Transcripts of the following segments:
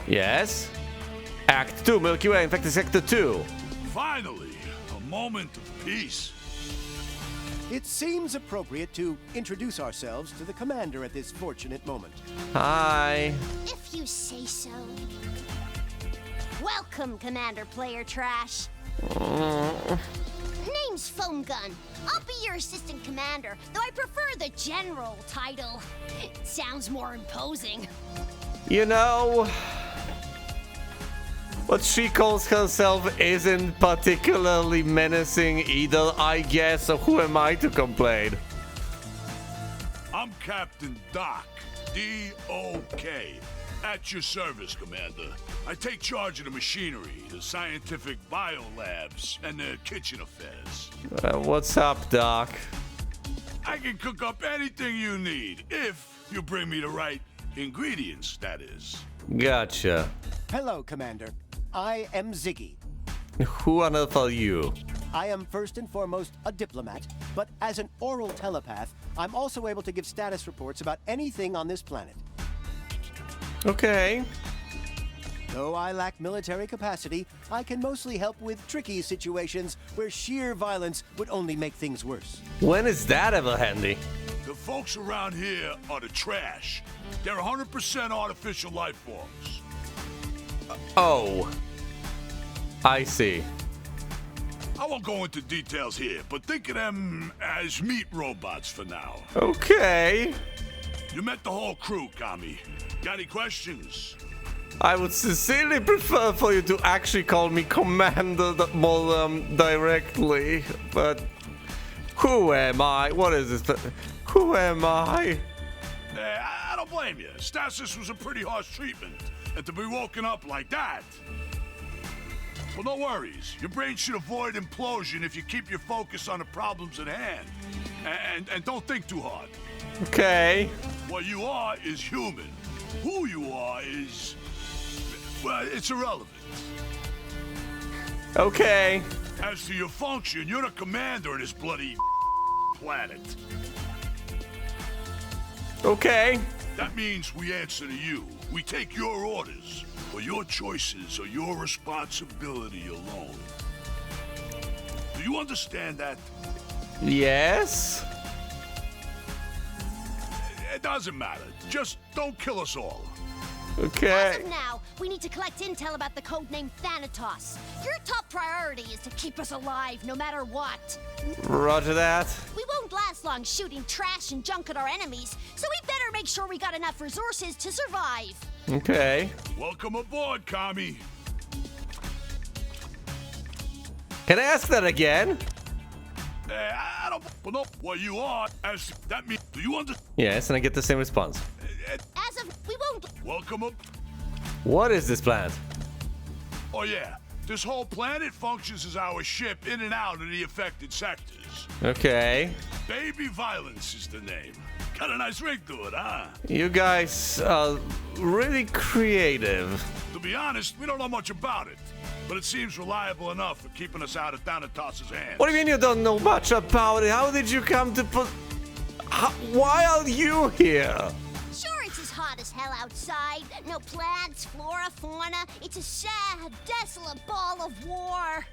Yes. Act 2, Milky Way, Infected Sector 2. Finally, a moment of peace. It seems appropriate to introduce ourselves to the commander at this fortunate moment. Hi. If you say so. Welcome, Commander Player Trash. Name's Foam Gun. I'll be your assistant commander, though I prefer the general title. It sounds more imposing. You know, what she calls herself isn't particularly menacing either, I guess, so who am I to complain? I'm Captain Doc, D-O-K. At your service, Commander. I take charge of the machinery, the scientific biolabs, and the kitchen affairs. What's up, Doc? I can cook up anything you need, if you bring me the right ingredients, that is. Gotcha. Hello, Commander. I am Ziggy. Who on earth are you? I am first and foremost a diplomat, but as an oral telepath, I'm also able to give status reports about anything on this planet. Okay. Though I lack military capacity, I can mostly help with tricky situations where sheer violence would only make things worse. When is that ever handy? The folks around here are the trash. They're 100% artificial life forms. Oh. I see. I won't go into details here, but think of them as meat robots for now. Okay. You met the whole crew, Kami. Got any questions? I would sincerely prefer for you to actually call me Commander more directly, but who am I? What is this? Who am I? I don't blame you. Stasis was a pretty harsh treatment, and to be woken up like that. Well, no worries. Your brain should avoid implosion if you keep your focus on the problems at hand. And don't think too hard. Okay. What you are is human. Who you are is... well, it's irrelevant. Okay. As to your function, you're the commander of this bloody planet. Okay. That means we answer to you. We take your orders, but your choices are your responsibility alone. Do you understand that? Yes. It doesn't matter. Just don't kill us all. Okay. As of now, we need to collect intel about the codename Thanatos. Your top priority is to keep us alive, no matter what. Roger that. We won't last long shooting trash and junk at our enemies, so we better make sure we got enough resources to survive. Okay. Welcome aboard, Kami. Can I ask that again? I don't... well, no. What you are, as that means... do you understand? Yes, and I get the same response. As of... we won't... Welcome up. What is this planet? Oh, yeah. This whole planet functions as our ship in and out of the affected sectors. Okay. Baby Violence is the name. Got a nice ring to it, huh? You guys are really creative. To be honest, we don't know much about it. But it seems reliable enough for keeping us out of Thanatos' hands. What do you mean you don't know much about it? How did you come to put... why are you here? Sure, it's as hot as hell outside. No plants, flora, fauna. It's a sad, desolate ball of war.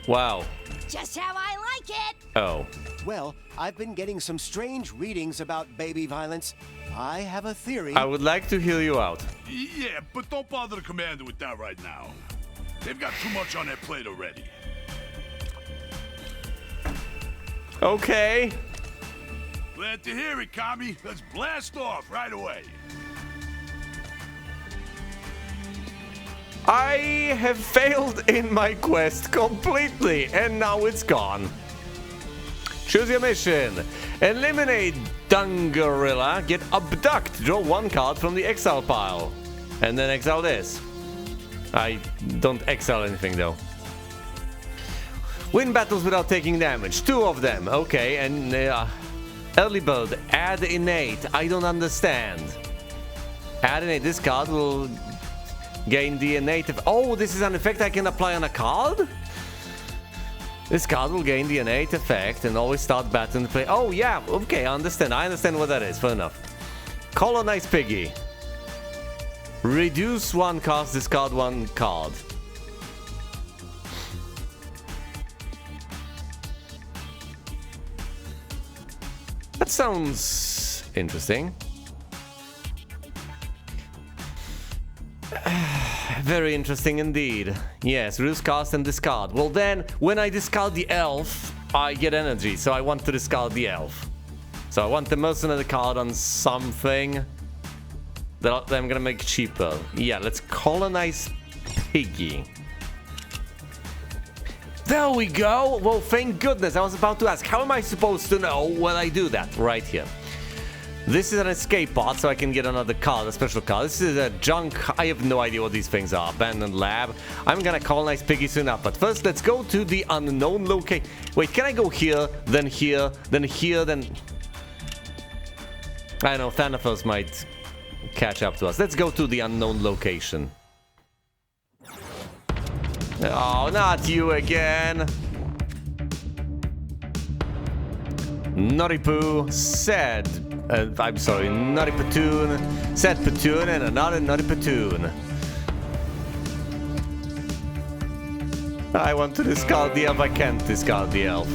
Wow. Just how I like it. Oh. Well, I've been getting some strange readings about baby violence. I have a theory. I would like to hear you out. Yeah, but don't bother the commander with that right now. They've got too much on their plate already. Okay. Glad to hear it, Kami. Let's blast off right away. I have failed in my quest completely, and now it's gone. Choose your mission. Eliminate Dungorilla. Get Abduct. Draw one card from the exile pile. And then exile this. I don't exile anything though. Win battles without taking damage. 2 of them. Okay, and early bird. Add innate. I don't understand. Add innate. This card will gain the innate. Oh, this is an effect I can apply on a card? This card will gain the innate effect and always start battle in play. Oh, yeah. Okay, I understand. I understand what that is. Fair enough. Colonize Piggy. Reduce one cost, discard one card. That sounds interesting. Very interesting indeed. Yes, reduce cost and discard. Well then, when I discard the elf, I get energy, so I want to discard the elf. So I want the mercenary card on something that I'm gonna make cheaper. Yeah, let's colonize Piggy. There we go! Well, thank goodness, I was about to ask, how am I supposed to know when I do that? Right here. This is an escape pod, so I can get another card, a special card. This is a junk. I have no idea what these things are. Abandoned lab. I'm gonna colonize Piggy soon enough. But first, let's go to the unknown location. Wait, can I go here, then here, then here, then... I don't know, Thanatos might catch up to us. Let's go to the unknown location. Oh, not you again. Noripoo said... I'm sorry, Naughty Patoon, said Patoon, and another Naughty Patoon. I want to discard the elf, I can't discard the elf.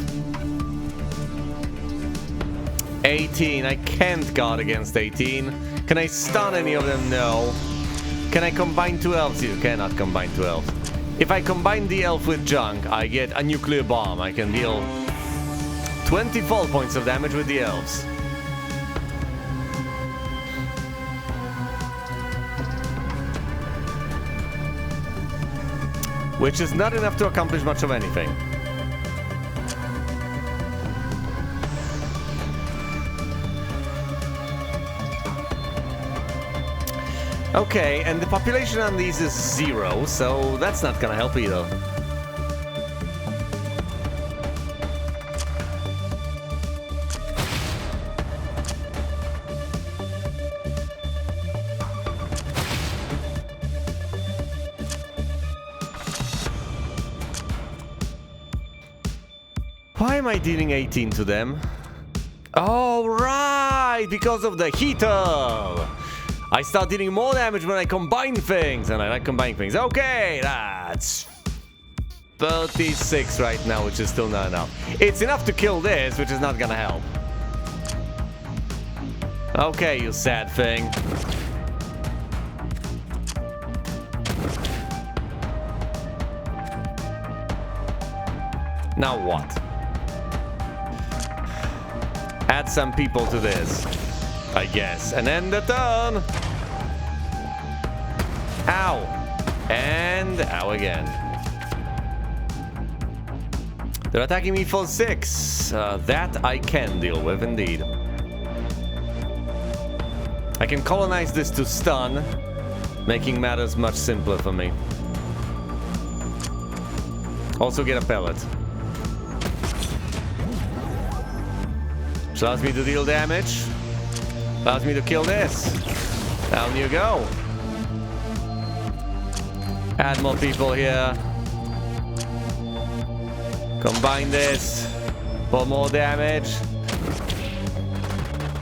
18, I can't guard against 18. Can I stun any of them? No. Can I combine two elves? You cannot combine two elves. If I combine the elf with junk, I get a nuclear bomb. I can deal 24 points of damage with the elves. Which is not enough to accomplish much of anything. Okay, and the population on these is 0, so that's not gonna help either. Why am I dealing 18 to them? Oh, right! Because of the heater! I start dealing more damage when I combine things, and I like combining things. Okay, that's 36 right now, which is still not enough. It's enough to kill this, which is not gonna help. Okay, you sad thing. Now what? Add some people to this, I guess, and end the turn. Ow. And ow again. They're attacking me for 6. That I can deal with, indeed. I can colonize this to stun, making matters much simpler for me. Also get a pellet. Which allows me to deal damage. Allows me to kill this. Down you go. Add more people here. Combine this for more damage.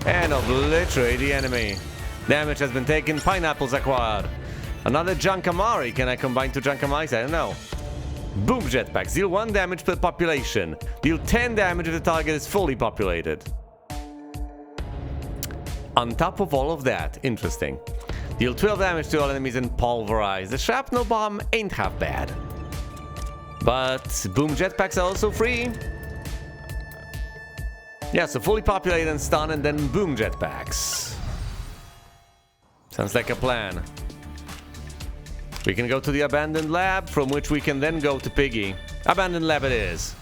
And obliterate the enemy. Damage has been taken. Pineapples acquired. Another Junkamari. Can I combine two Junkamaris? I don't know. Boom jetpacks. Deal 1 damage per population. Deal 10 damage if the target is fully populated. On top of all of that, interesting. Deal 12 damage to all enemies and pulverize. The shrapnel bomb ain't half bad. But boom jetpacks are also free. Yeah, so fully populated and stun, and then boom jetpacks. Sounds like a plan. We can go to the abandoned lab, from which we can then go to Piggy. Abandoned lab it is.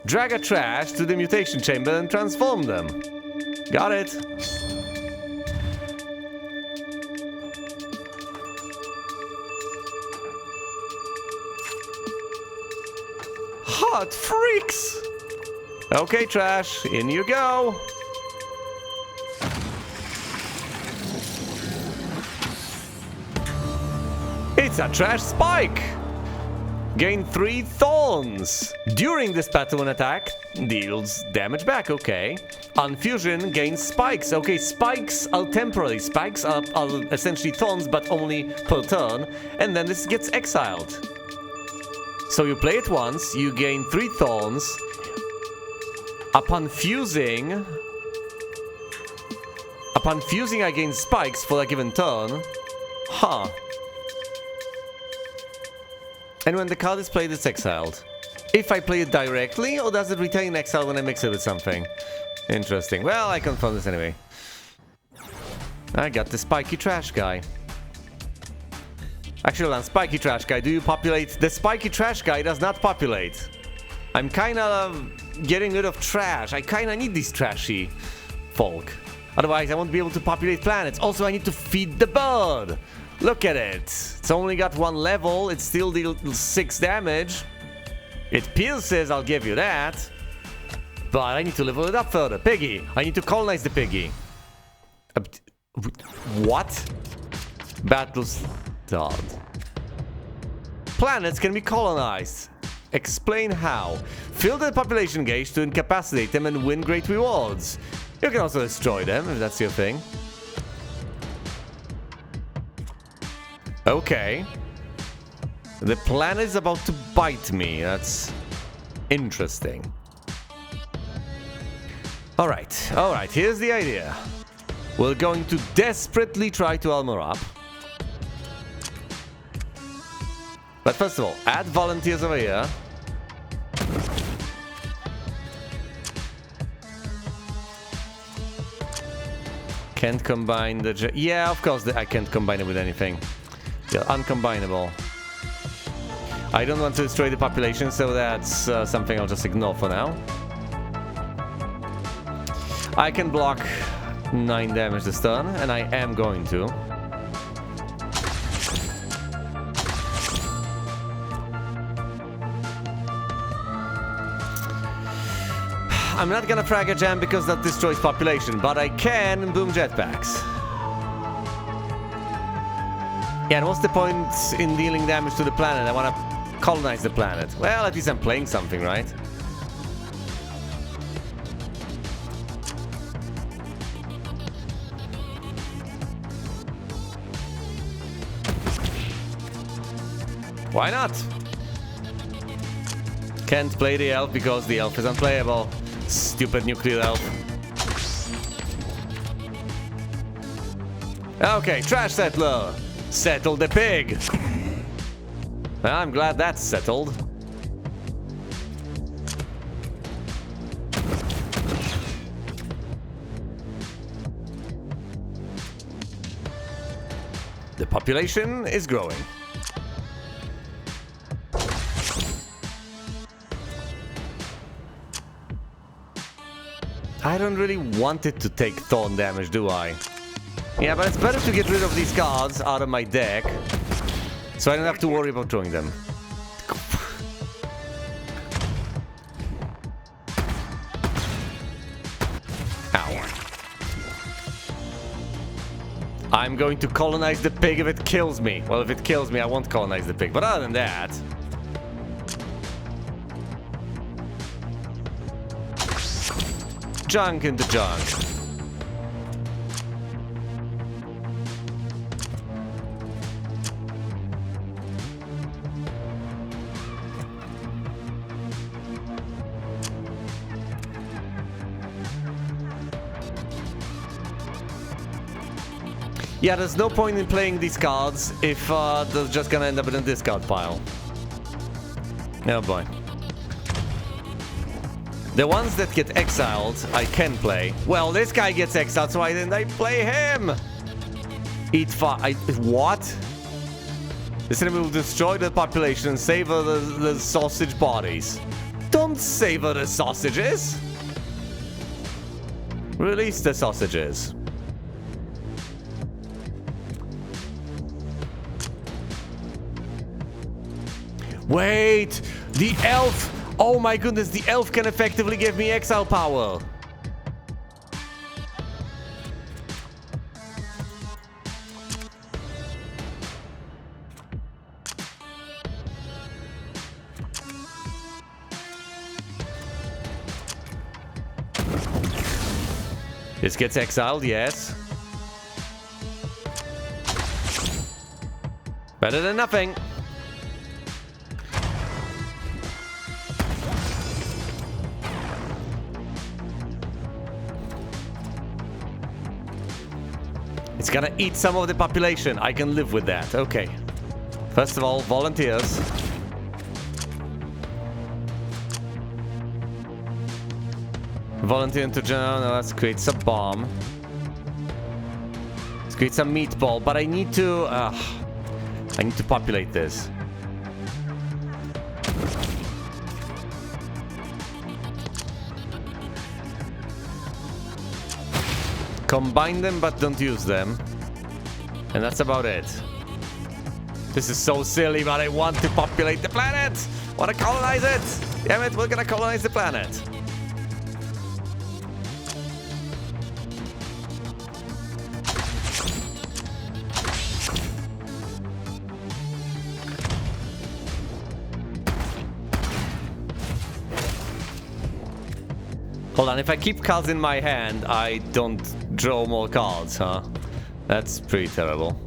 Drag a trash to the mutation chamber and transform them. Got it. Hot freaks! Okay, trash, in you go. It's a trash spike! Gain 3 thorns. During this pattern attack, deals damage back, okay. On fusion, gains spikes. Okay, spikes are temporary. Spikes are essentially thorns, but only per turn. And then this gets exiled. So you play it once, you gain 3 thorns. Upon fusing, I gain spikes for a given turn. Huh. And when the card is played, it's exiled. If I play it directly, or does it retain exile when I mix it with something? Interesting. Well, I confirm this anyway. I got the spiky trash guy. Actually, on spiky trash guy, do you populate? The spiky trash guy does not populate. I'm kind of getting rid of trash. I kind of need these trashy folk. Otherwise, I won't be able to populate planets. Also, I need to feed the bird. Look at it. It's only got 1 level. It still deals 6 damage. It pierces, I'll give you that. But I need to level it up further. Piggy. I need to colonize the piggy. What? Battle start. Planets can be colonized. Explain how. Fill the population gauge to incapacitate them and win great rewards. You can also destroy them if that's your thing. Okay. The planet is about to bite me. That's interesting. Alright, here's the idea. We're going to desperately try to armor up. But first of all, add volunteers over here. Can't combine the... Yeah, of course I can't combine it with anything. They're uncombinable. I don't want to destroy the population, so that's something I'll just ignore for now. I can block 9 damage this turn, and I am going to. I'm not gonna frag a jam because that destroys population, but I can boom jetpacks. Yeah, and what's the point in dealing damage to the planet? I want to colonize the planet. Well, at least I'm playing something, right? Why not? Can't play the elf because the elf is unplayable. Stupid nuclear elf. Okay, trash settler. Settle the pig. Well, I'm glad that's settled. The population is growing. I don't really want it to take thorn damage, do I? Yeah, but it's better to get rid of these cards out of my deck, so I don't have to worry about drawing them. Ow. I'm going to colonize the pig if it kills me. Well, if it kills me, I won't colonize the pig, but other than that... Junk into junk. Yeah, there's no point in playing these cards if they're just gonna end up in a discard pile. Oh boy. The ones that get exiled, I can play. Well, this guy gets exiled, so why didn't I play him? Eat what? This enemy will destroy the population and savor the sausage bodies. Don't savor the sausages! Release the sausages. Wait! The elf! Oh my goodness, the elf can effectively give me exile power. This gets exiled, yes. Better than nothing. It's gonna eat some of the population. I can live with that. Okay. First of all, volunteers. Volunteer into general. Now let's create some bomb. Let's create some meatball. But I need to populate this. Combine them, but don't use them. And that's about it. This is so silly, but I want to populate the planet! Want to colonize it! Damn it, we're gonna colonize the planet. Hold on, if I keep cards in my hand, I don't draw more cards, huh? That's pretty terrible.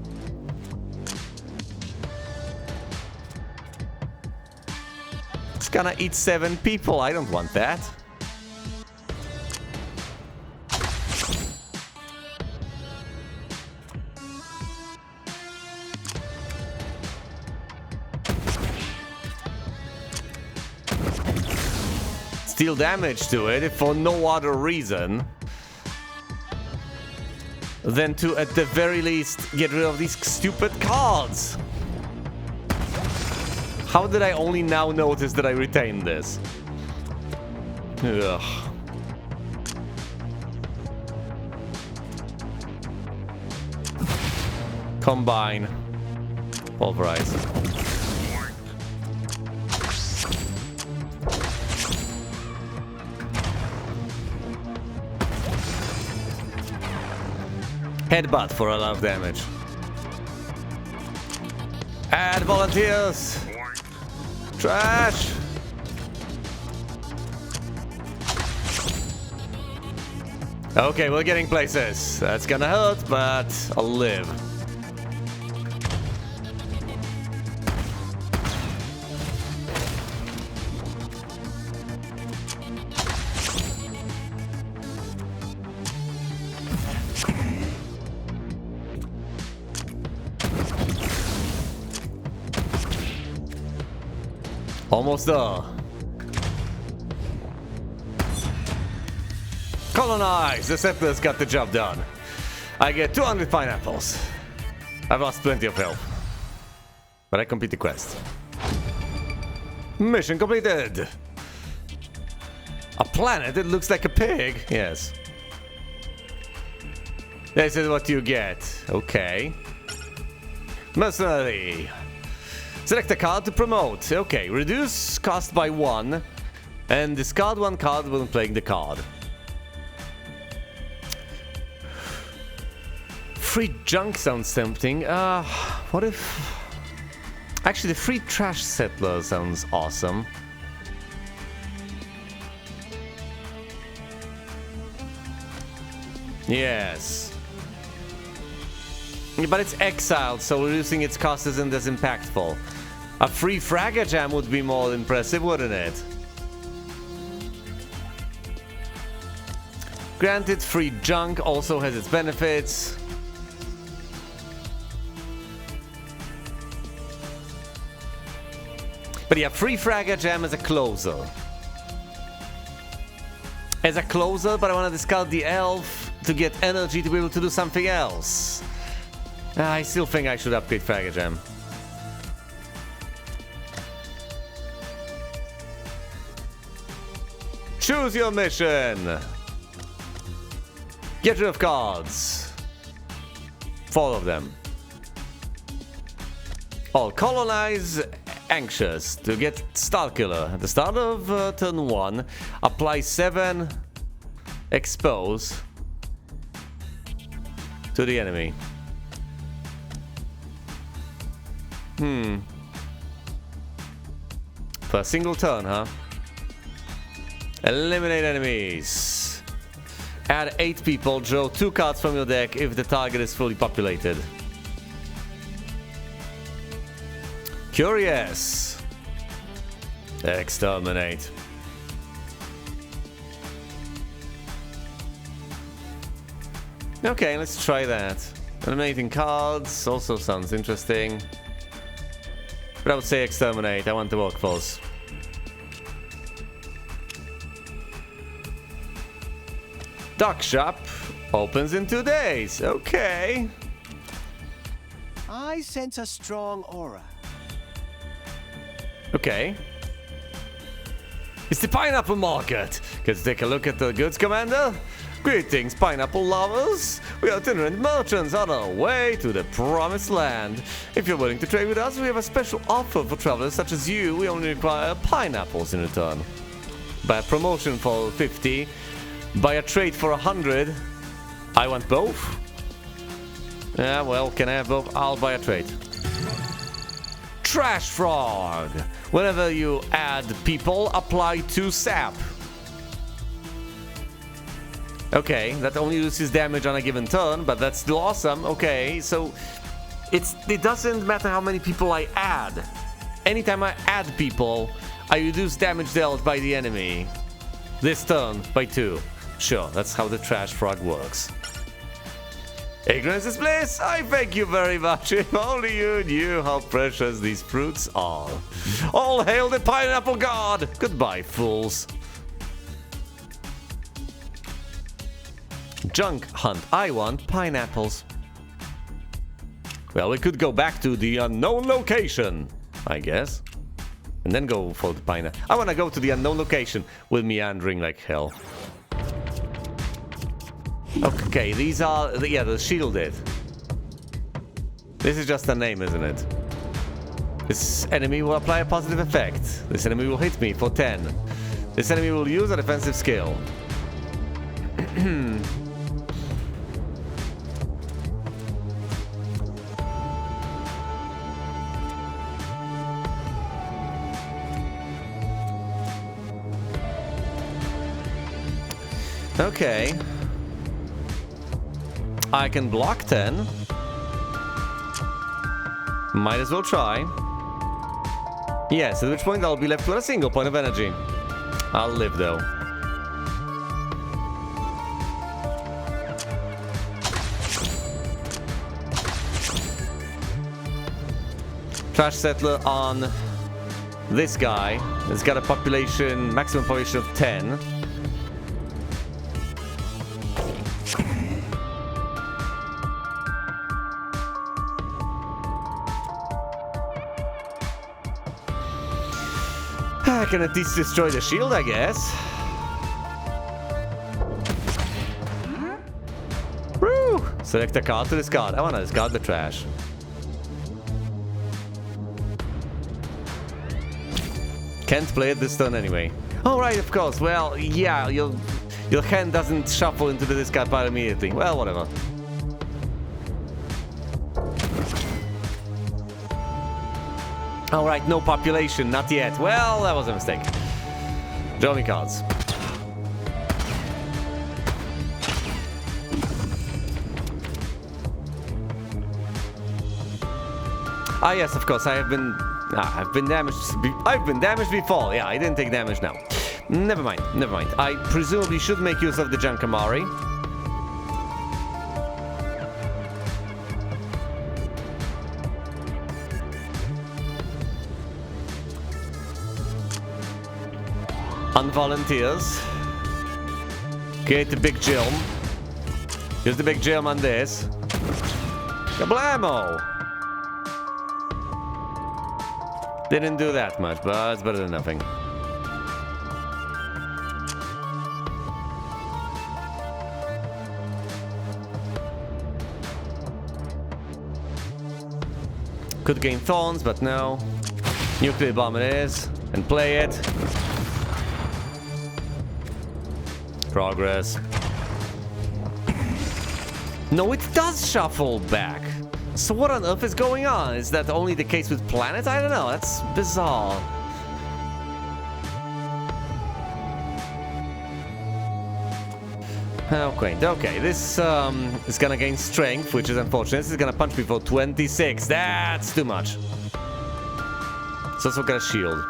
It's gonna eat 7 people, I don't want that. Deal damage to it if for no other reason than to, at the very least, get rid of these stupid cards. How did I only now notice that I retained this? Ugh. Combine. Pulverize. Headbutt for a lot of damage. Add volunteers! Trash! Okay, we're getting places. That's gonna hurt, but I'll live. Almost there. Colonize! The settlers got the job done. I get 200 pineapples. I've lost plenty of health. But I complete the quest. Mission completed! A planet that looks like a pig? Yes. This is what you get. Okay. Mercenary. Select a card to promote. Okay, reduce cost by 1 and discard 1 card when playing the card. Free junk sounds tempting. What if... Actually, the free trash settler sounds awesome. Yes. But it's exiled, so reducing its cost isn't as impactful. A free Fragger Jam would be more impressive, wouldn't it? Granted, free junk also has its benefits. But yeah, free Fragger Jam as a closer. As a closer, but I want to discard the elf to get energy to be able to do something else. I still think I should upgrade Fragger Jam. Choose your mission. Get rid of cards. 4 of them. All colonize anxious to get Starkiller. At the start of turn 1, apply 7 expose to the enemy. For a single turn, huh? Eliminate enemies. Add 8 people, draw 2 cards from your deck if the target is fully populated. Curious. Exterminate. Okay, let's try that. Eliminating cards also sounds interesting. But I would say exterminate. I want the workforce. Dock shop opens in 2 days. Okay. I sense a strong aura. Okay. It's the pineapple market. Let's take a look at the goods, Commander. Greetings, pineapple lovers. We are itinerant merchants on our way to the promised land. If you're willing to trade with us, we have a special offer for travelers such as you. We only require pineapples in return. Buy a promotion for 50. Buy a trade for 100. I want both. Yeah, well, can I have both? I'll buy a trade. Trash frog. Whenever you add people, apply 2 sap. Okay, that only loses damage on a given turn, but that's still awesome. Okay, so it doesn't matter how many people I add. Anytime I add people, I reduce damage dealt by the enemy. This turn by 2. Sure, that's how the trash frog works. Ignorance is bliss! I thank you very much. If only you knew how precious these fruits are. All hail the pineapple god! Goodbye, fools. Junk hunt. I want pineapples. Well, we could go back to the unknown location, I guess. And then go for the pineapple. I want to go to the unknown location with meandering like hell. Okay, these are... yeah, the shielded. This is just a name, isn't it? This enemy will apply a positive effect. This enemy will hit me for 10. This enemy will use a defensive skill. Okay. I can block 10. Might as well try. Yes, at which point I'll be left with a single point of energy. I'll live though. Trash settler on this guy. It's got a population, maximum population of 10. I can at least destroy the shield, I guess. Woo! Select a card to discard. I want to discard the trash. Can't play it this turn anyway. Oh, right, of course. Well, yeah, your hand doesn't shuffle into the discard pile immediately. Well, whatever. Alright, no population, not yet. Well, that was a mistake. Draw me cards. Ah, yes, of course, I've been damaged. I've been damaged before. Yeah, I didn't take damage now. Never mind, never mind. I presumably should make use of the Junkamari. On volunteers. Create the big gem. Use the big gem on this. Kablamo! Didn't do that much, but it's better than nothing. Could gain thorns, but no. Nuclear bomb it is. And play it. Progress. No, it does shuffle back. So what on earth is going on? Is that only the case with planets? I don't know. That's bizarre. Okay, this is gonna gain strength, which is unfortunate. This is gonna punch me for 26. That's too much. It's also got a shield.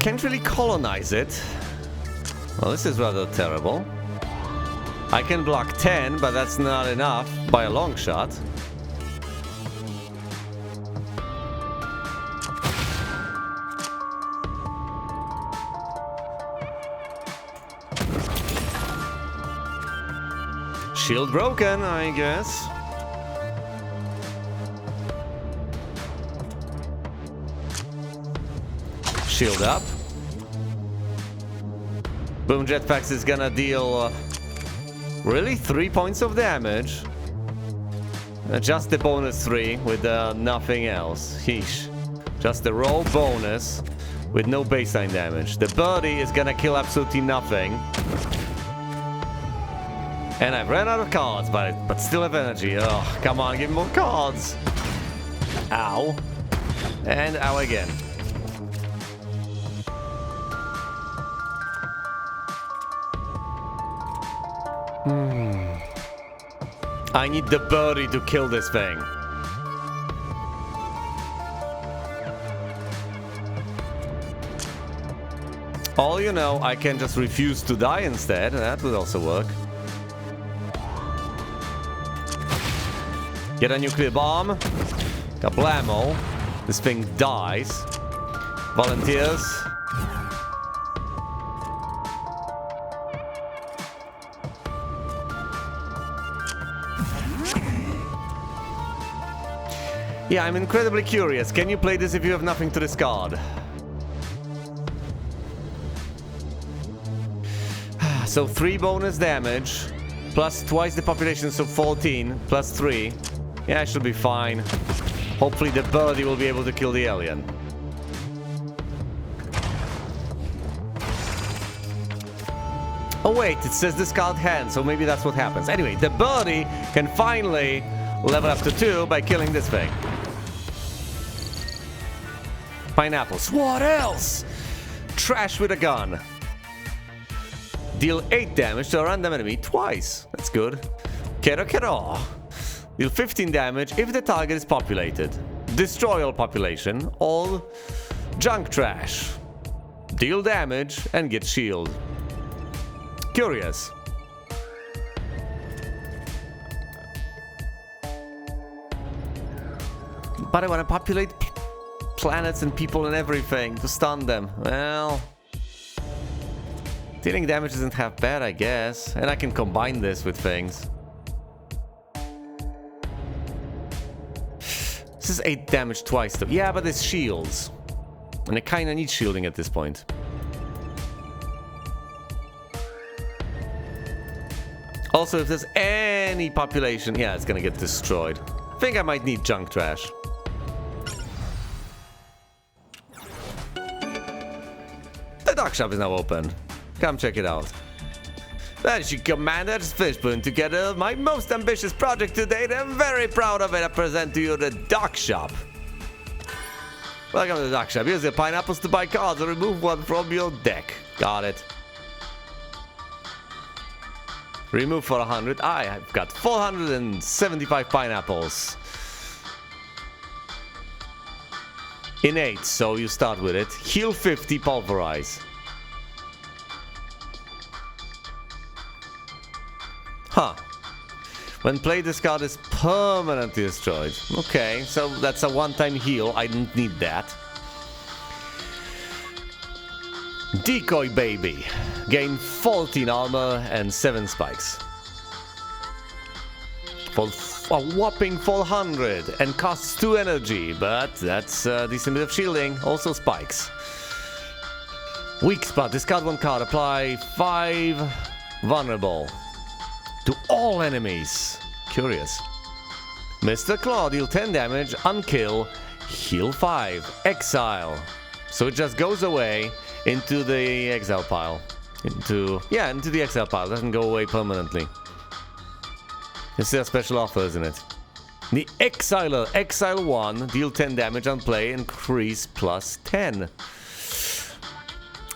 Can't really colonize it. Well, this is rather terrible. I can block 10, but that's not enough by a long shot. Shield broken, I guess. Shield up. Boom Jetpacks is gonna deal really 3 points of damage. Just the bonus 3 with nothing else. Heesh. Just the raw bonus with no baseline damage. The birdie is gonna kill absolutely nothing. And I've ran out of cards, but still have energy. Oh, come on, give me more cards. Ow. And ow again. I need the birdie to kill this thing. All you know, I can just refuse to die instead. That would also work. Get a nuclear bomb. Kablamo. This thing dies. Volunteers. Yeah, I'm incredibly curious. Can you play this if you have nothing to discard? So 3 bonus damage, plus twice the population, so 14, plus 3. Yeah, I should be fine. Hopefully the birdie will be able to kill the alien. Oh wait, it says discard hand, so maybe that's what happens. Anyway, the birdie can finally level up to 2 by killing this thing. Pineapples. What else? Trash with a gun. Deal 8 damage to a random enemy twice. That's good. Kero. Deal 15 damage if the target is populated. Destroy all population. All junk trash. Deal damage and get shield. Curious. But I want to populate planets and people and everything to stun them. Well, dealing damage isn't half bad, I guess. And I can combine this with things. This is 8 damage twice though. Yeah, but it's shields. And I kinda need shielding at this point. Also, if there's any population, yeah, it's gonna get destroyed. I think I might need junk trash. The dock shop is now open. Come check it out. Thank you, Commander. Just finished putting together my most ambitious project to date. I'm very proud of it. I present to you the dock shop. Welcome to the dock shop. Use the pineapples to buy cards or remove one from your deck. Got it. Remove for 100. I've got 475 pineapples. Innate, so you start with it. Heal 50, pulverize. Huh. When played, this card is permanently destroyed. Okay, so that's a one-time heal. I didn't need that. Decoy Baby. Gain 14 armor and 7 spikes. For a whopping 400 and costs 2 energy, but that's a decent bit of shielding. Also spikes. Weak spot. Discard 1 card. Apply 5 vulnerable to all enemies. Curious. Mr. Claw, deal 10 damage, unkill, heal 5, exile. So it just goes away into the exile pile. Into the exile pile. Doesn't go away permanently. This is a special offer, isn't it? The Exiler. Exile 1. Deal 10 damage on play. Increase plus 10.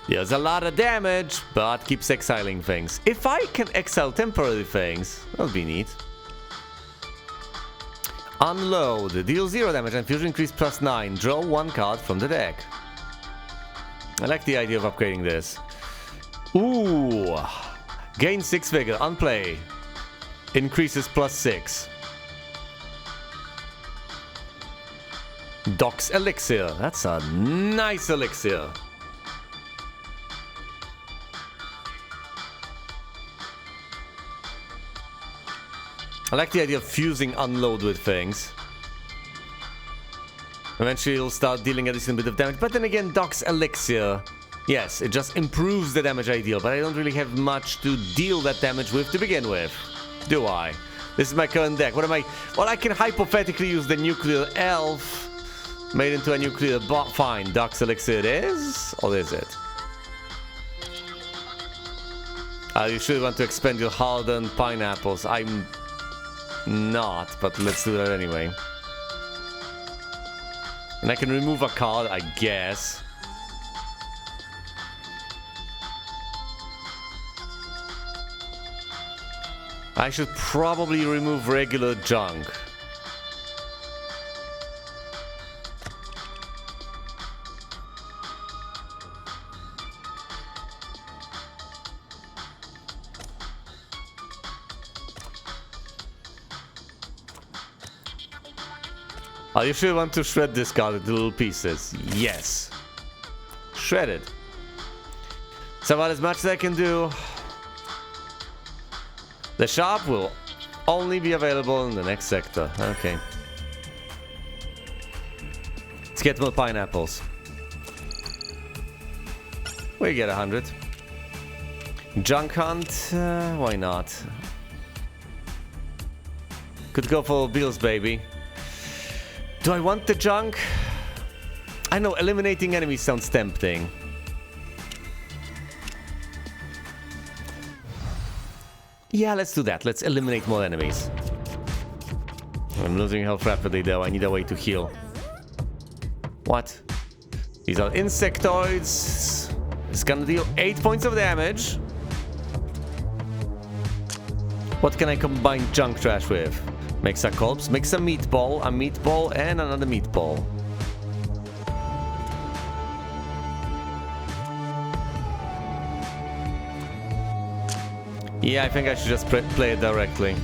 Deals a lot of damage, but keeps exiling things. If I can exile temporary things, that'll be neat. Unload. Deal 0 damage and fusion increase plus 9. Draw 1 card from the deck. I like the idea of upgrading this. Ooh. Gain 6 vigor. On play. Increases plus 6. Doc's Elixir. That's a nice elixir. I like the idea of fusing unload with things. Eventually it'll start dealing a decent bit of damage. But then again, Doc's Elixir. Yes, it just improves the damage I deal. But I don't really have much to deal that damage with to begin with. Do I? This is my current deck. What am I? Well, I can hypothetically use the Nuclear Elf. Made into a Nuclear Bot. Fine, Doc's Elixir it is? Or is it? You should want to expend your hardened pineapples. I'm not, but let's do that anyway. And I can remove a card, I guess. I should probably remove regular junk. Are you sure you want to shred this card into little pieces? Yes. Shred it. It's about as much as I can do. The shop will only be available in the next sector. Okay. Let's get more pineapples. We get 100. Junk hunt? Why not? Could go for Bill's baby. Do I want the junk? I know eliminating enemies sounds tempting. Yeah, let's do that. Let's eliminate more enemies. I'm losing health rapidly though. I need a way to heal. What? These are insectoids. It's gonna deal 8 points of damage. What can I combine junk trash with? Makes a corpse, makes a meatball, and another meatball. Yeah, I think I should just play it directly.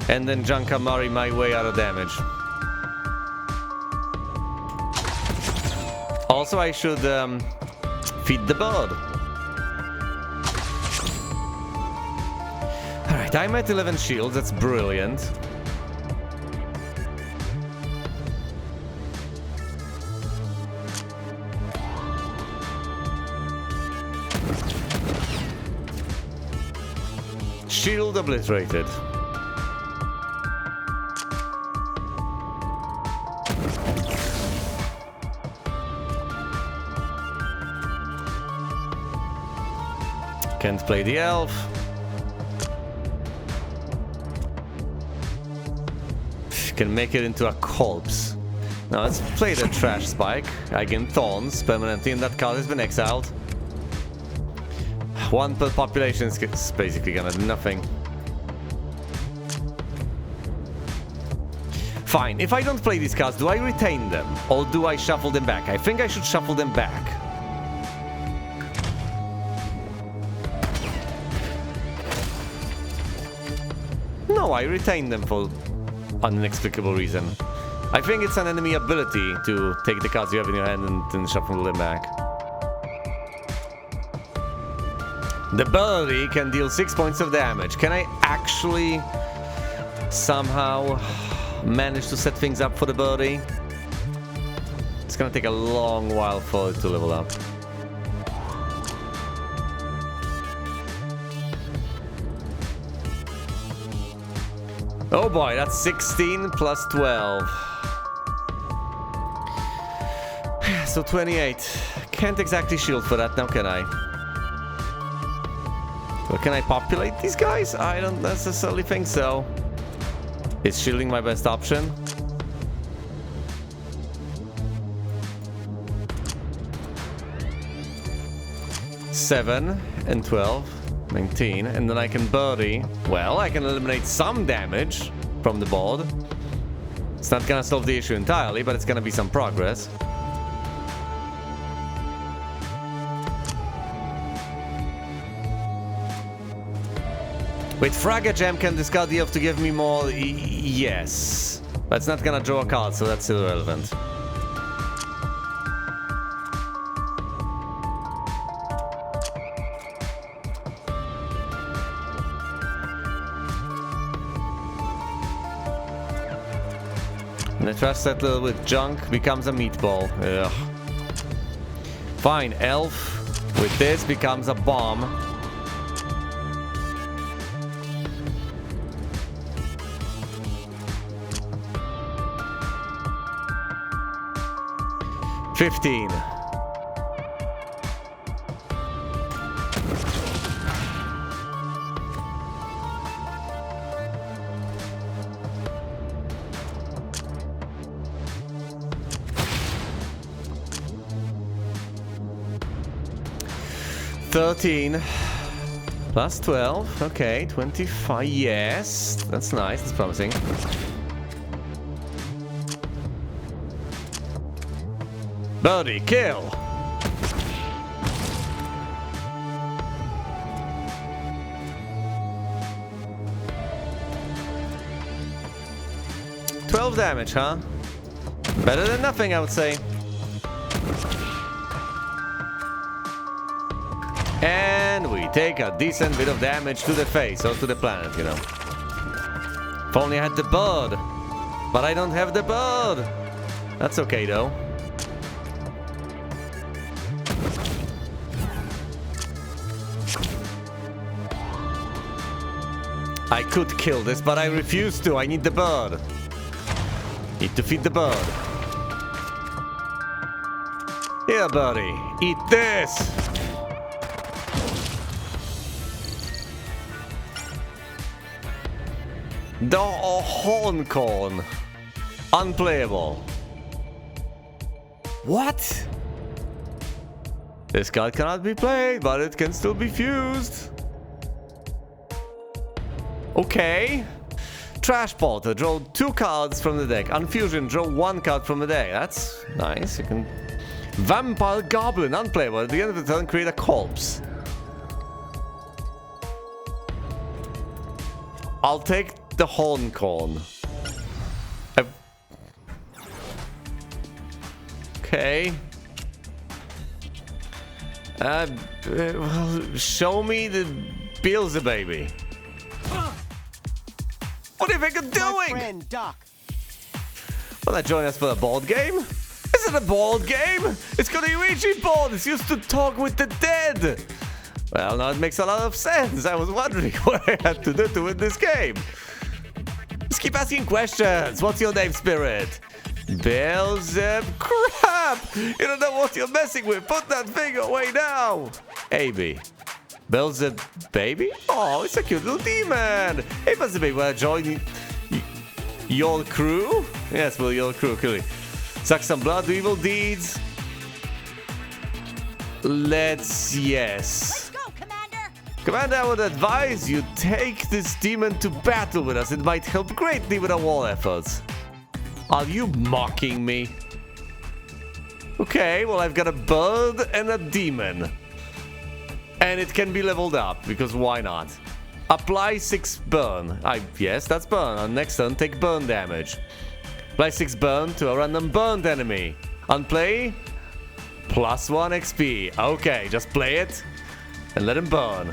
And then Junkamari my way out of damage. Also, I should feed the bird. Alright, I'm at 11 shields, that's brilliant. Shield obliterated. Can't play the elf. Can make it into a corpse. Now let's play the trash spike. I gain thorns permanently and that card has been exiled. One per population is basically gonna do nothing. Fine, if I don't play these cards, do I retain them? Or do I shuffle them back? I think I should shuffle them back. No, I retain them for an inexplicable reason. I think it's an enemy ability to take the cards you have in your hand and then shuffle them back. The birdie can deal 6 points of damage. Can I actually somehow manage to set things up for the birdie? It's gonna take a long while for it to level up. Oh boy, that's 16 plus 12. So 28. Can't exactly shield for that now, can I? But can I populate these guys? I don't necessarily think so. Is shielding my best option? Seven and 12, 19, and then I can birdie. Well, I can eliminate some damage from the board. It's not gonna solve the issue entirely, but it's gonna be some progress. Wait, Fragga Gem can discard the elf to give me more. Yes. But it's not gonna draw a card, so that's irrelevant. And the trash settler with junk becomes a meatball. Ugh. Fine, elf with this becomes a bomb. $15. $13 plus 12. Okay, 25. Yes, that's nice. That's promising. Birdie, kill! $12 damage, huh? Better than nothing, I would say. And we take a decent bit of damage to the face, or to the planet, you know. If only I had the bird. But I don't have the bird. That's okay, though. I could kill this, but I refuse to. I need the bird. Need to feed the bird. Here, birdie. Eat this. The horn corn. Unplayable. What? This card cannot be played, but it can still be fused. Okay. Trash Porter, draw 2 cards from the deck. Unfusion, draw 1 card from the deck. That's nice. You can. Vampire Goblin, unplayable. At the end of the turn, create a corpse. I'll take the horn corn. Okay. Well, show me the Beelzebub. What do you think you're doing? My friend, Doc. Will that join us for a board game? Is it a board game? It's got a Ouija board. It's used to talk with the dead. Well, now it makes a lot of sense. I was wondering what I had to do to win this game. Just keep asking questions. What's your name, Spirit? Beelzeb. Crap! You don't know what you're messing with. Put that thing away now. AB. Beelzeb baby? Oh, it's a cute little demon. Hey, Beelzeb baby, wanna join your crew? Yes, well, your crew, clearly. Suck some blood, do evil deeds. Yes. Let's go, Commander. Commander, I would advise you take this demon to battle with us. It might help greatly with our war efforts. Are you mocking me? Okay, well, I've got a bird and a demon. And it can be leveled up, because why not? Apply 6 burn. Yes, that's burn. On next turn, take burn damage. Apply 6 burn to a random burned enemy. Unplay, +1 XP. Okay, just play it and let him burn.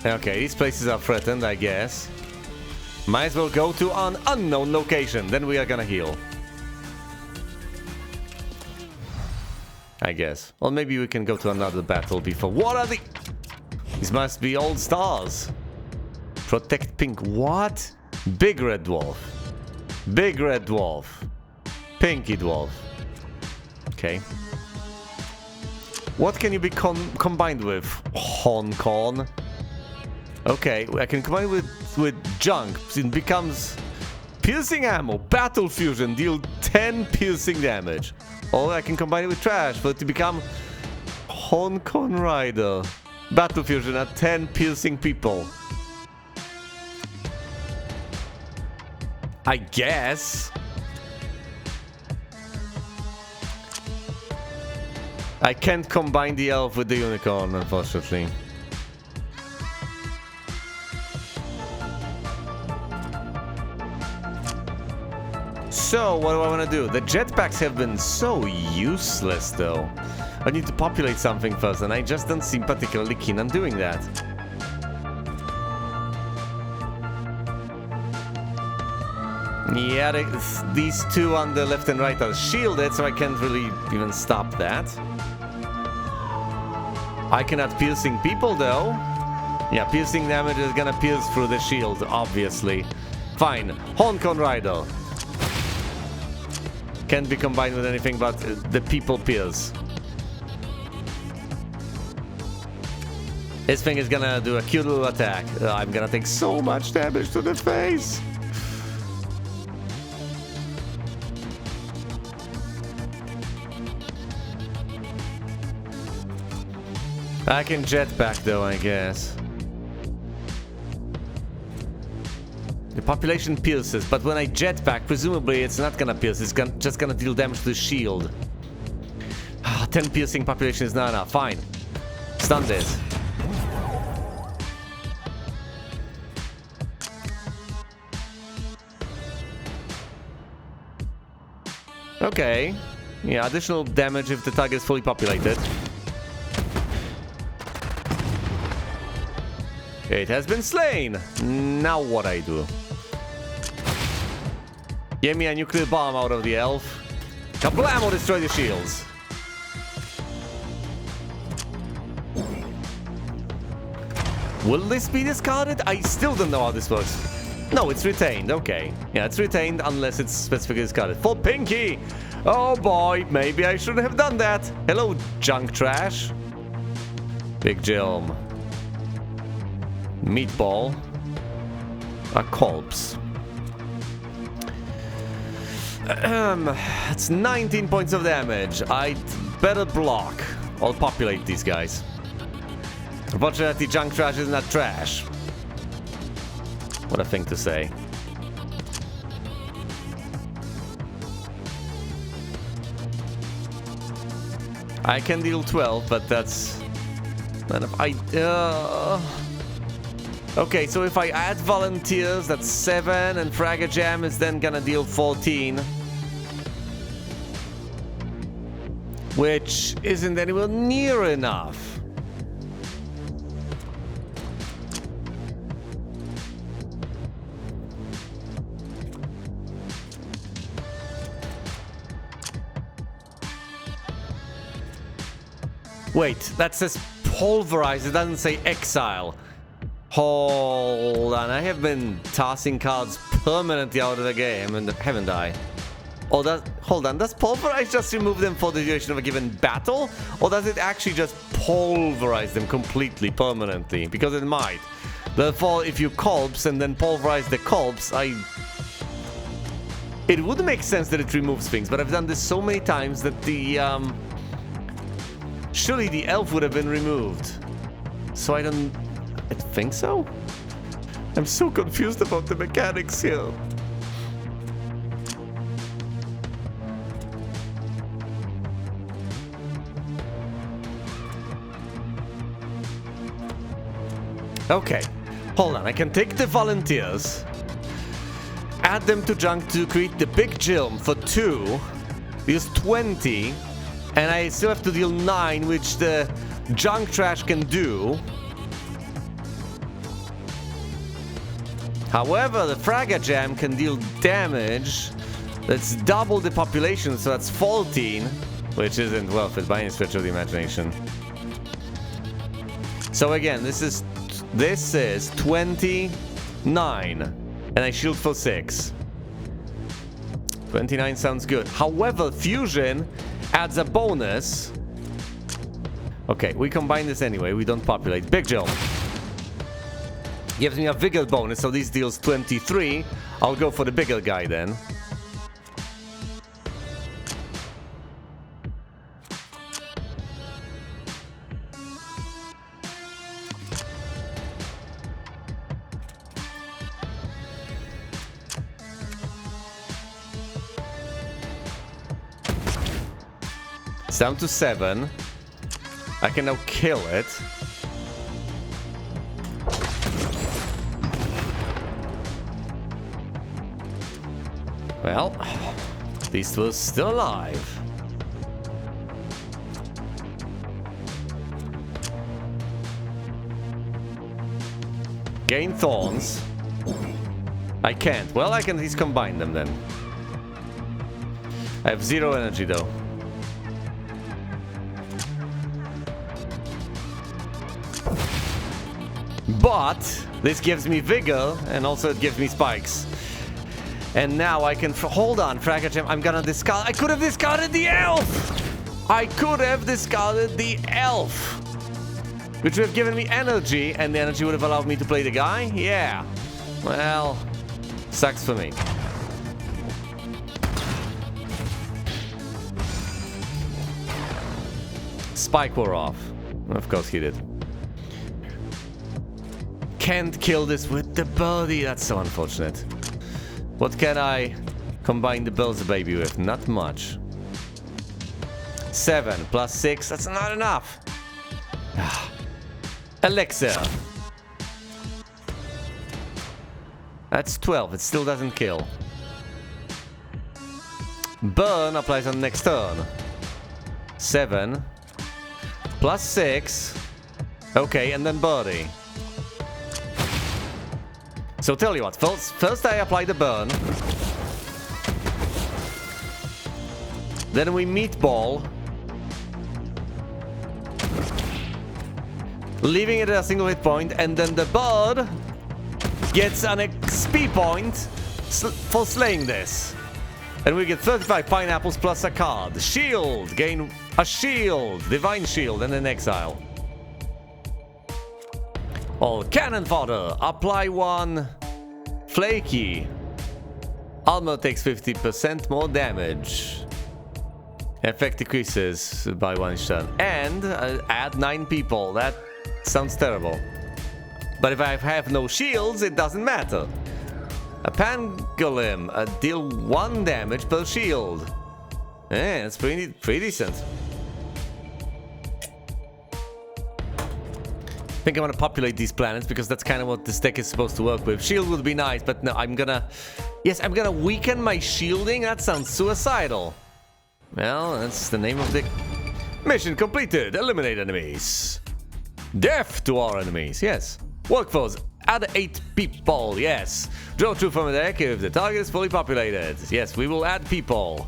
Okay, these places are threatened, I guess. Might as well go to an unknown location, then we are gonna heal. I guess. Or maybe we can go to another battle before. What are the... These must be old stars. Protect pink. What? Big red dwarf. Big red dwarf. Pinky dwarf. Okay. What can you be combined with? Hong Kong. Okay, I can combine with junk. It becomes piercing ammo, battle fusion, deal 10 piercing damage. Or I can combine it with trash for it to become Hong Kong Rider. Battle fusion at 10 piercing people. I guess. I can't combine the elf with the unicorn, unfortunately. So, what do I want to do? The jetpacks have been so useless, though. I need to populate something first, and I just don't seem particularly keen on doing that. Yeah, these two on the left and right are shielded, so I can't really even stop that. I cannot piercing people, though. Yeah, piercing damage is gonna pierce through the shield, obviously. Fine. Hong Kong Rider. Can't be combined with anything but the people pierce. This thing is gonna do a cute little attack. I'm gonna take so much damage to the face. I can jetpack though, I guess. The population pierces, but when I jetpack, presumably it's not gonna pierce, it's just gonna deal damage to the shield. 10 piercing population is not enough, fine. Stun this. Okay. Yeah, additional damage if the target is fully populated. It has been slain. Now what I do? Give me a nuclear bomb out of the elf. Kablamo, destroy the shields. Will this be discarded? I still don't know how this works. No, it's retained. Okay. Yeah, it's retained unless it's specifically discarded. For Pinky! Oh boy, maybe I shouldn't have done that. Hello, junk trash. Big Jilm. Meatball. A corpse. It's 19 points of damage. I'd better block. I'll populate these guys. Unfortunately, junk trash is not trash. What a thing to say. I can deal 12, but that's not enough. Okay, so if I add volunteers, that's 7, and Fragga Jam is then gonna deal 14. Which isn't anywhere near enough. Wait, that says pulverize, it doesn't say exile. Hold on, I have been tossing cards permanently out of the game, haven't I? Or hold on, does pulverize just remove them for the duration of a given battle? Or does it actually just pulverize them completely, permanently? Because it might. Therefore, if you corpse and then pulverize the corpse, it would make sense that it removes things, but I've done this so many times that surely the elf would have been removed. So I think so? I'm so confused about the mechanics here. Okay, hold on. I can take the volunteers, add them to junk to create the big Jilm for 2, use 20, and I still have to deal 9, which the junk trash can do. However, the Fragga Jam can deal damage. That's double the population, so that's 14, which isn't worth it by any stretch of the imagination. So again, this is 29, and I shield for 6. 29 sounds good. However, fusion adds a bonus, Okay, we combine this anyway. We don't populate. Big jump. Gives me a vigor bonus, so this deals 23. I'll go for the bigger guy then. It's down to 7. I can now kill it. Well, this was still alive. Gain thorns. I can't. Well, I can at least combine them then. I have 0 energy though. But this gives me vigor, and also it gives me spikes. And now I can hold on, Fragile Gem. I'm gonna discard. I could have discarded the elf. I could have discarded the elf, which would have given me energy, and the energy would have allowed me to play the guy. Yeah. Well, sucks for me. Spike wore off. Of course he did. Can't kill this with the body. That's so unfortunate. What can I combine the Baby with? Not much. 7 plus 6. That's not enough. Elixir. That's 12. It still doesn't kill. Burn applies on next turn. 7 plus 6. Okay, and then body. So tell you what, first I apply the burn. Then we meatball. Leaving it at a single hit point, and then the bird gets an XP point for slaying this. And we get 35 pineapples plus a card. Shield, gain a shield, divine shield, and an exile. All cannon fodder, apply 1 flaky. Armor takes 50% more damage. Effect decreases by 1 turn. And add 9 people. That sounds terrible. But if I have no shields, it doesn't matter. A pangolin, deal 1 damage per shield. Yeah, that's pretty decent. I think I'm gonna populate these planets because that's kind of what this deck is supposed to work with. Shield would be nice, but no, I'm gonna weaken my shielding. That sounds suicidal. Well, that's the name of the mission completed. Eliminate enemies. Death to our enemies. Yes. Workforce. Add 8 people. Yes. Draw 2 from the deck if the target is fully populated. Yes, we will add people.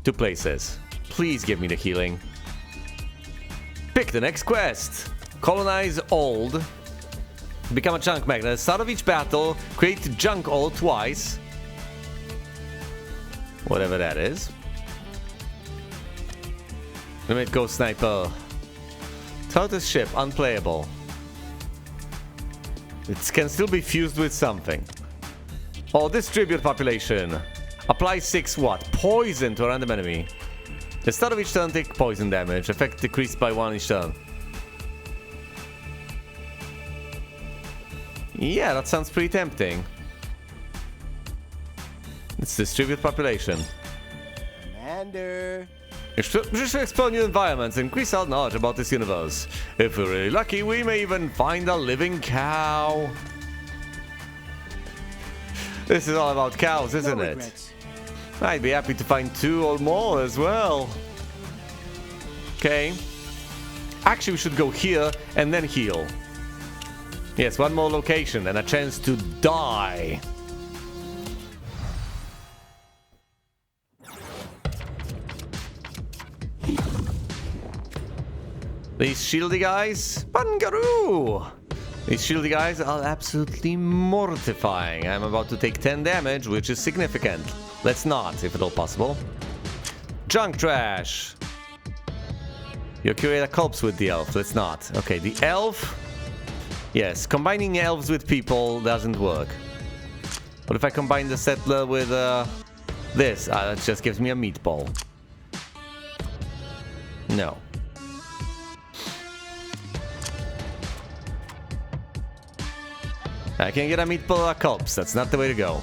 2 places. Please give me the healing. Pick the next quest. Colonize Old. Become a junk magnet. At the start of each battle, create junk ore twice. Whatever that is. Limit Ghost Sniper. Turtle's ship, unplayable. It can still be fused with something. Oh, distribute population. Apply 6 what? Poison to a random enemy. The start of each turn, take poison damage. Effect decreased by 1 each turn. Yeah, that sounds pretty tempting. Let's distribute population. Commander. Just explore new environments, increase our knowledge about this universe. If we're really lucky, we may even find a living cow. This is all about cows, isn't it? Regrets. I'd be happy to find 2 or more as well. Okay. Actually, we should go here and then heal. Yes, 1 more location and a chance to die. These shieldy guys, Bangaroo! These shieldy guys are absolutely mortifying. I'm about to take 10 damage, which is significant. Let's not, if at all possible. Junk trash. You create a corpse with the elf. Let's not. Okay, the elf. Yes, combining elves with people doesn't work. What if I combine the settler with this? That just gives me a meatball. No. I can get a meatball or a corpse. That's not the way to go.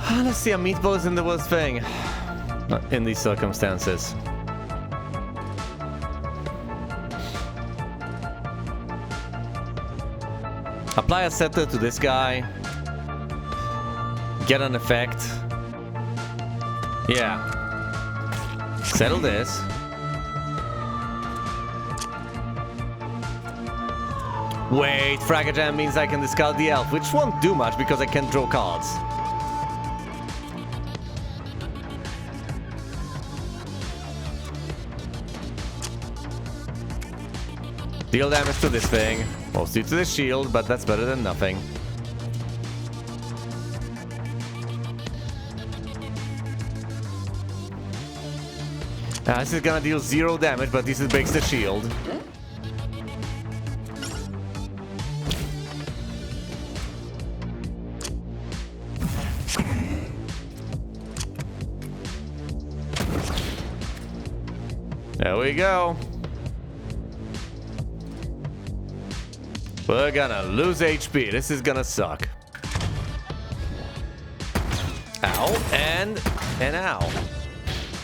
Honestly, a meatball isn't the worst thing. Not in these circumstances. Apply a settler to this guy. Get an effect. Yeah. Settle this. Wait, Fragajam means I can discard the elf, which won't do much because I can't draw cards. Deal damage to this thing. Mostly to the shield, but that's better than nothing. This is gonna deal 0 damage, but this breaks the shield. There we go. We're gonna lose HP. This is gonna suck. Ow, and ow.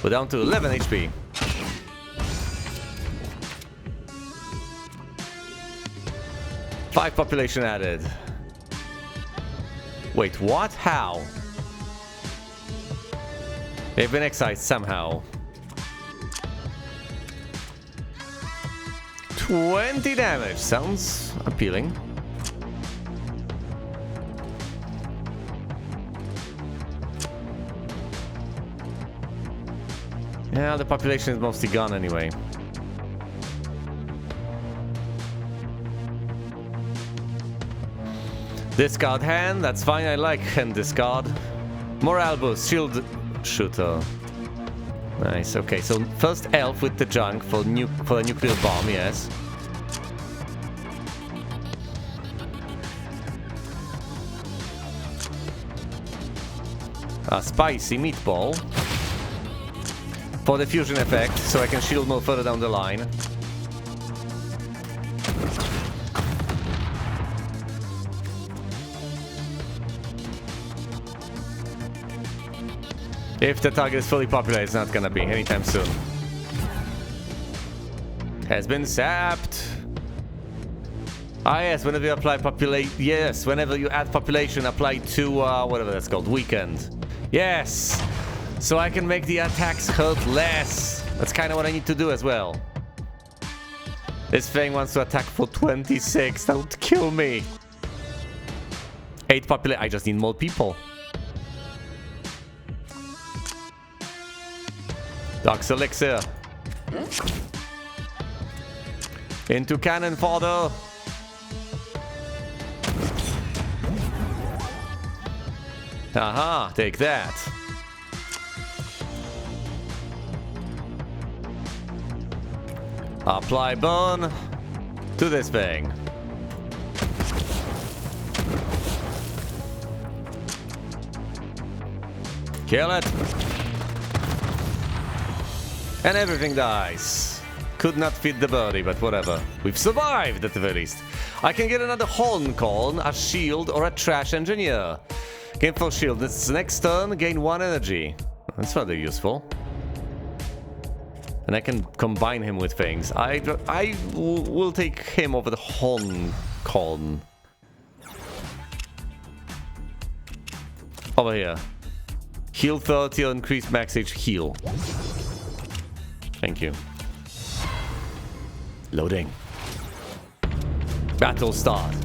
We're down to 11 HP. Five population added. Wait, what? How? They've been excised somehow. 20 damage. Sounds appealing. Yeah, the population is mostly gone anyway. Discard hand, that's fine, I like hand discard. Morale boost, shield shooter. Nice, okay, so first elf with the junk for a nuclear bomb, yes. A spicy meatball. For the fusion effect, so I can shield more further down the line. If the target is fully populated, it's not gonna be anytime soon. Has been sapped. Ah yes, whenever you apply whenever you add population, apply to whatever that's called, weakened. Yes! So I can make the attacks hurt less. That's kind of what I need to do as well. This thing wants to attack for 26. That would kill me. 8 population. I just need more people. Dark's Elixir. Into cannon fodder. Aha, take that. Apply burn to this thing. Kill it. And everything dies. Could not fit the birdie, but whatever. We've survived at the very least. I can get another horn cone, a shield, or a trash engineer. Gain 4 shield. This next turn, gain 1 energy. That's rather useful. And I can combine him with things. I will take him over the horn cone. Over here. Heal 30 or increase max H heal. Thank you. Loading. Battle start.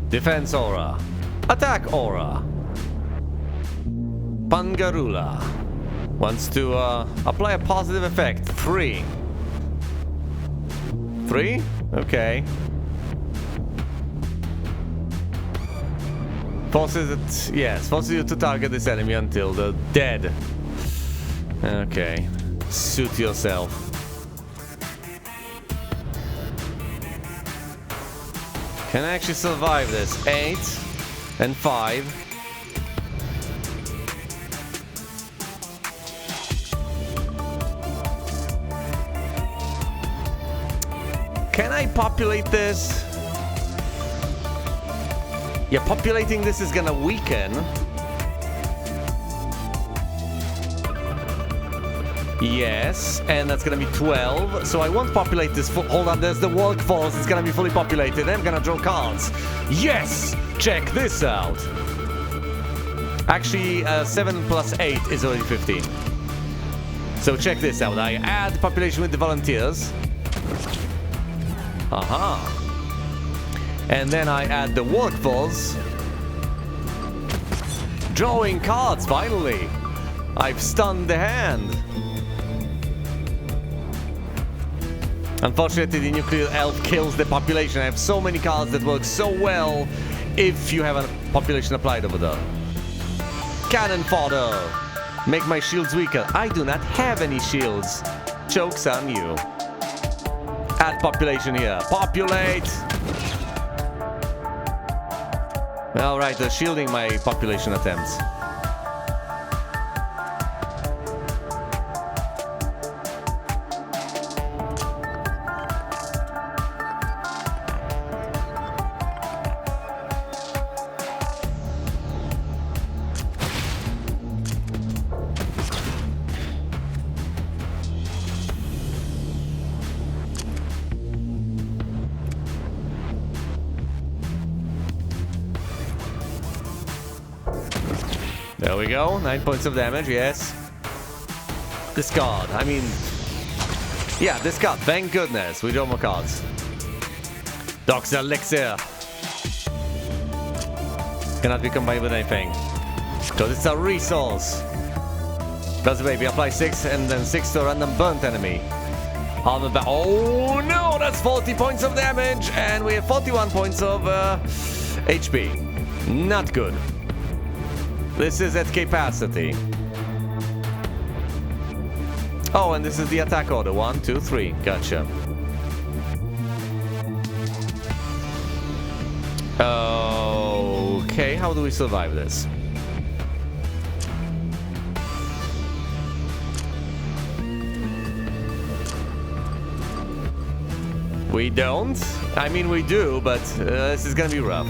Defense aura. Attack aura. Pangarula wants to apply a positive effect. 3. 3? Okay. Forces you to target this enemy until they're dead. Okay. Suit yourself. Can I actually survive this? 8 and 5. Can I populate this? Yeah, populating this is gonna weaken. Yes, and that's gonna be 12. So I won't populate this. Hold on, there's the workforce. It's gonna be fully populated. I'm gonna draw cards. Yes! Check this out. Actually, 7 plus 8 is already 15. So check this out. I add population with the volunteers. Aha. And then I add the workforce. Drawing cards, finally. I've stunned the hand. Unfortunately, the nuclear elf kills the population. I have so many cards that work so well if you have a population applied over there. Cannon fodder. Make my shields weaker. I do not have any shields. Joke's on you. Add population here. Populate! Alright, they're shielding my population attempts. There we go, 9 points of damage, yes. Discard, I mean... Yeah, discard, thank goodness, we draw more cards. Doc's Elixir. Cannot be combined with anything. Because it's a resource. Plus baby, apply 6 and then 6 to a random burnt enemy. Oh no, that's 40 points of damage! And we have 41 points of HP. Not good. This is at capacity. Oh, and this is the attack order. 1, 2, 3. Gotcha. Okay, how do we survive this? We don't. I mean, we do, but this is gonna be rough.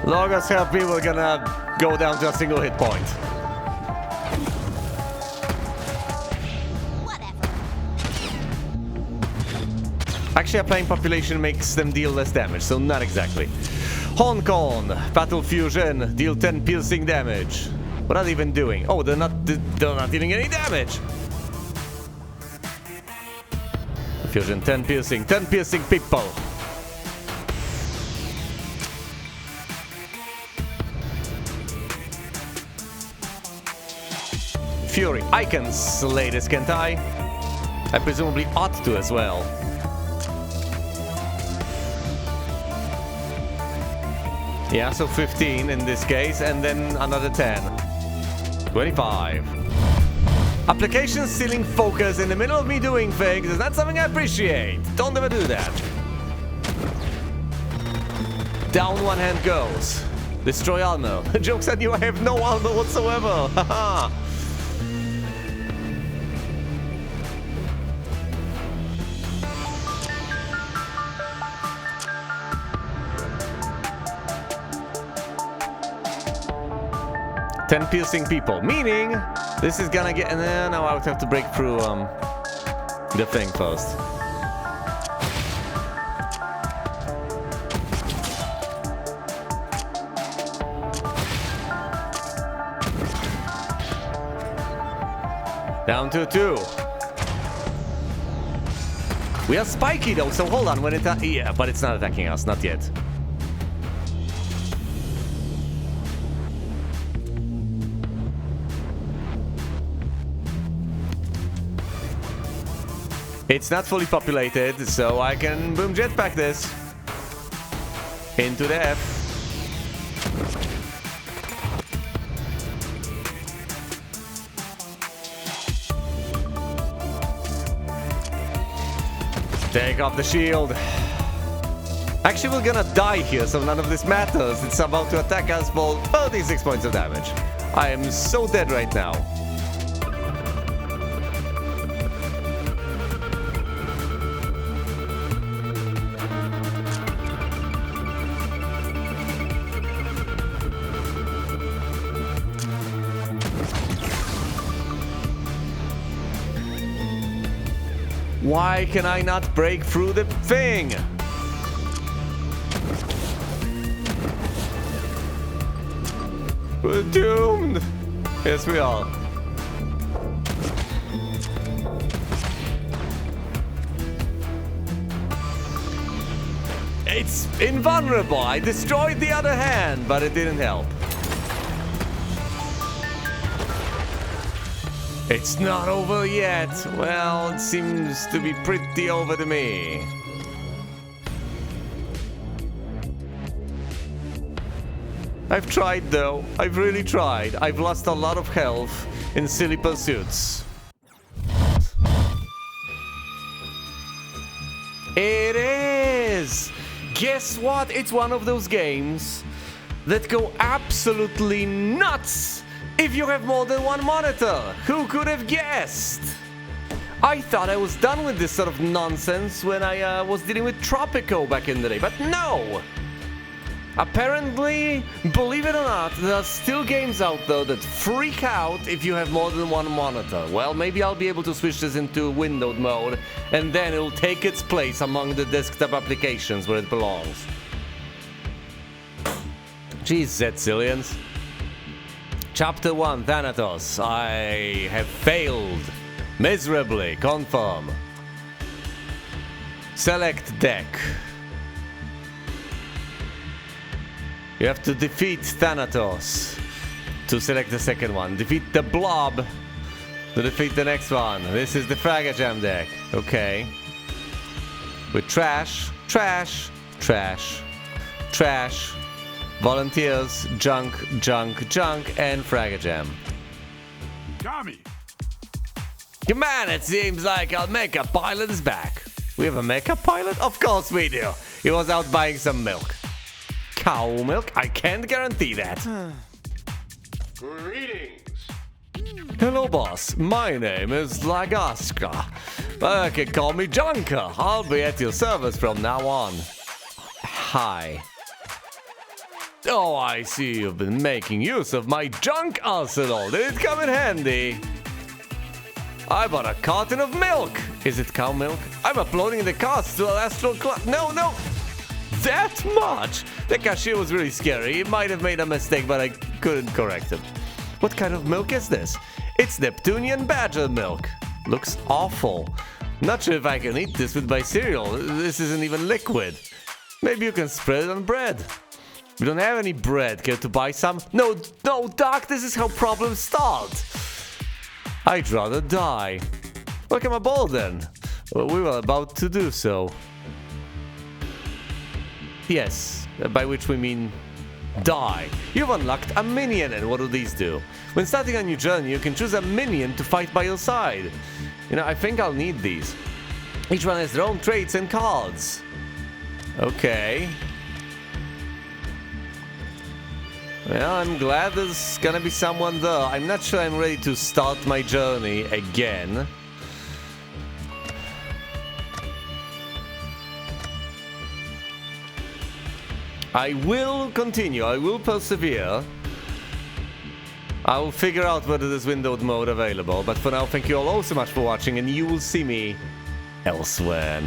Logos help me, we're gonna go down to a single hit point. Whatever. Actually, applying population makes them deal less damage, so not exactly. Hong Kong, Battle Fusion, deal 10 piercing damage. What are they even doing? Oh, they're not dealing any damage. Fusion, 10 piercing people. Fury. I can slay this, can't I? I presumably ought to as well. Yeah, so 15 in this case, and then another 10. 25. Application stealing focus in the middle of me doing things is not something I appreciate. Don't ever do that. Down one hand goes. Destroy armor. Joke's on you, I have no armor whatsoever. Haha. 10 piercing people, meaning this is gonna get. No, I would have to break through the thing first. Down to 2. We are spiky though, so hold on. When it yeah, but it's not attacking us, not yet. It's not fully populated, so I can boom jetpack this into the F. Take off the shield. Actually, we're gonna die here, so none of this matters. It's about to attack us for 36 points of damage. I am so dead right now. Why can I not break through the thing? We're doomed. Yes, we are. It's invulnerable. I destroyed the other hand, but it didn't help. It's not over yet. Well, it seems to be pretty over to me. I've tried though. I've really tried. I've lost a lot of health in silly pursuits. It is! Guess what? It's one of those games that go absolutely nuts if you have more than one monitor. Who could have guessed? I thought I was done with this sort of nonsense when I was dealing with Tropico back in the day, but no! Apparently, believe it or not, there are still games out there that freak out if you have more than one monitor. Well, maybe I'll be able to switch this into windowed mode, and then it'll take its place among the desktop applications where it belongs. Jeez, Zillions. Chapter 1, Thanatos. I have failed. Miserably. Confirm. Select deck. You have to defeat Thanatos to select the second one. Defeat the Blob to defeat the next one. This is the Fragajam deck. Okay. With trash, trash, trash, trash. Volunteers, junk, junk, junk, and Fragajam. Tommy! Come on, it seems like our mecha pilot is back. We have a mecha pilot? Of course we do. He was out buying some milk. Cow milk? I can't guarantee that. Greetings. Hello, boss. My name is Lagaska. But you can call me Junker. I'll be at your service from now on. Hi. Oh, I see you've been making use of my junk arsenal. Did it come in handy? I bought a carton of milk. Is it cow milk? I'm uploading the cost to an astral clock. No, no. That much? The cashier was really scary. He might have made a mistake, but I couldn't correct him. What kind of milk is this? It's Neptunian badger milk. Looks awful. Not sure if I can eat this with my cereal. This isn't even liquid. Maybe you can spread it on bread. We don't have any bread. Care to buy some? No, no, Doc, this is how problems start. I'd rather die. Welcome aboard then. Well, we were about to do so. Yes, by which we mean die. You've unlocked a minion, and what do these do? When starting a new journey, you can choose a minion to fight by your side. You know, I think I'll need these. Each one has their own traits and cards. Okay. Well, I'm glad there's gonna be someone there. I'm not sure I'm ready to start my journey again. I will continue. I will persevere. I'll figure out whether there's windowed mode available. But for now, thank you all so much for watching, and you will see me elsewhere.